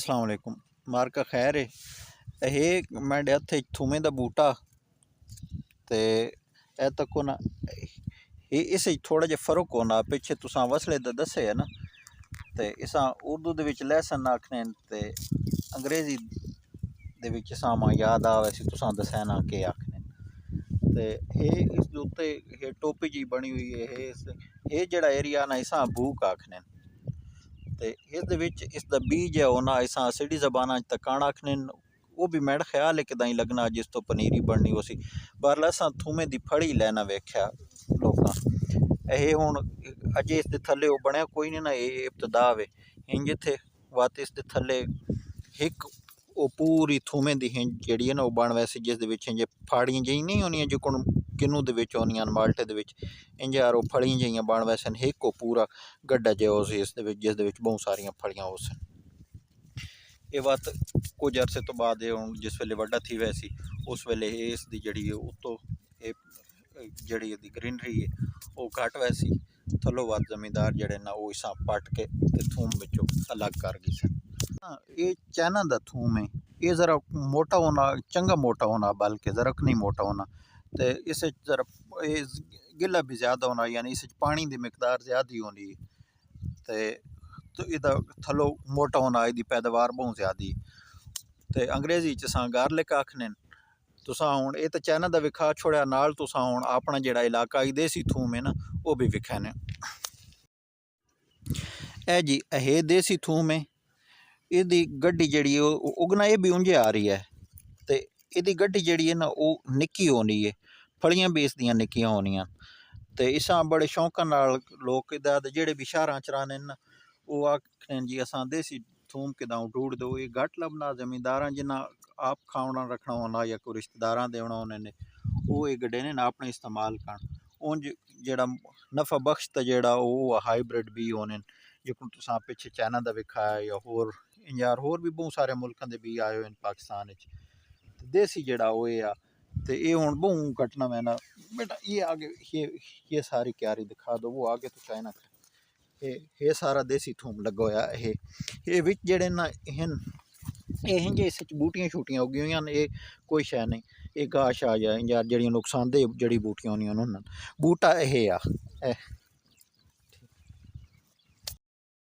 अस्सलाम वालेकुम। मार्का खैर है ये मैं हथे थूमे का बूटा ते ए तको ना ये इस थोड़ा जिहा फर्क होना पिछे तुसां वसले दा दस्से है ना ते इसां उर्दू दे विच लहसन आखने ते अंग्रेजी दे विच इसां मां याद आवे सी तुसां दस्से ना के आखने ते ये इस दे उत्ते ये टोपी जी बनी हुई है ये जेड़ा एरिया ना इसां भूक आखने ते इसका बीज है वो ना इसा सिटी जबाना तकाण आखने वो भी मेरा ख्याल है कि दाई लगना जिस तो पनीरी बननी हो सी पर असा थूमे की फड़ी लैना वेख्या लोग ये हूँ अजे इस थले वो बनया कोई नहीं ना ये इब्तदा वे हिंज जिथे वत इस थले एक वो पूरी थूमे की हिंज जी है ना वो बन वैसी जिस हिंज फाड़ियाँ जी नहीं होनिया जो किन्नू आनिया माल्टे इंज यार वो फलियां जिहियां बन वैसन एक वो पूरा गड्ढा जो इस जिस बहुत सारिया फलियां हो सन ये बात कुछ अरसे तो बाद हूँ जिस वेले वड्डा थी वैसी उस वेले इसकी जी उतो जी ग्रीनरी है वो घट वैसी थलो वत जमींदार जड़े ना वो इसा पट के थूम बिचों अलग कर गई सन। ये चाइना का थूम है ये ज़रा मोटा होना चंगा मोटा होना बल्कि ज़रा नहीं मोटा होना तो इस जरा ये गिला भी ज़्यादा होना यानी इस पानी की मिकदार ज़्यादा ही होनी तो इहदा थलो मोटा होना इसकी पैदावार बहुत ज़्यादा तो अंग्रेजी च गार्लिक आखने तुसा हुण ये तो चाइना का विखा छोड़िया नाल तुसा हुण अपना जिहड़ा इलाका देसी थूम है ना वो भी विखैने ए जी ये देसी थूम है इसकी गड्डी जी उगना ये भी उंजे आ रही है तो इसकी गड्डी जी है ना वो निक्की होनी है फलियां भी इसदियां निक्कियां होनियां तो इसा बड़े शौक नाल लोग जेड़े भी शहर च रहने ना वो आखने जी असा देसी थूम किदां ढूंढ दो ये घट लभना जमींदार जिन्ना आप खाना रखना होना या कोई रिश्तेदार देना होने वो ये गड्ढे ने ना अपने इस्तेमाल कर उंज जेड़ा नफा बख्श जेड़ा वो हाईब्रिड बी होने जो तुसा पिछे चाइना का विखा है या होर यार होर भी बहुत सारे मुल्कों के बी आए हुए पाकिस्तान देसी जेड़ा वो आ तो ये हूँ बहुत घटना मैं ना बेटा ये आगे ये सारी क्यारी दिखा दो वो आगे तो चाइना ये सारा देसी थूम लगा होया ये विच जेड़े ना ये इस बूटियां शूटियां उगी हुई ने कोई शै नहीं ये घाह शाह यार जड़ियां नुकसानदेह जड़ी बूटियां होनियां बूटा ये आ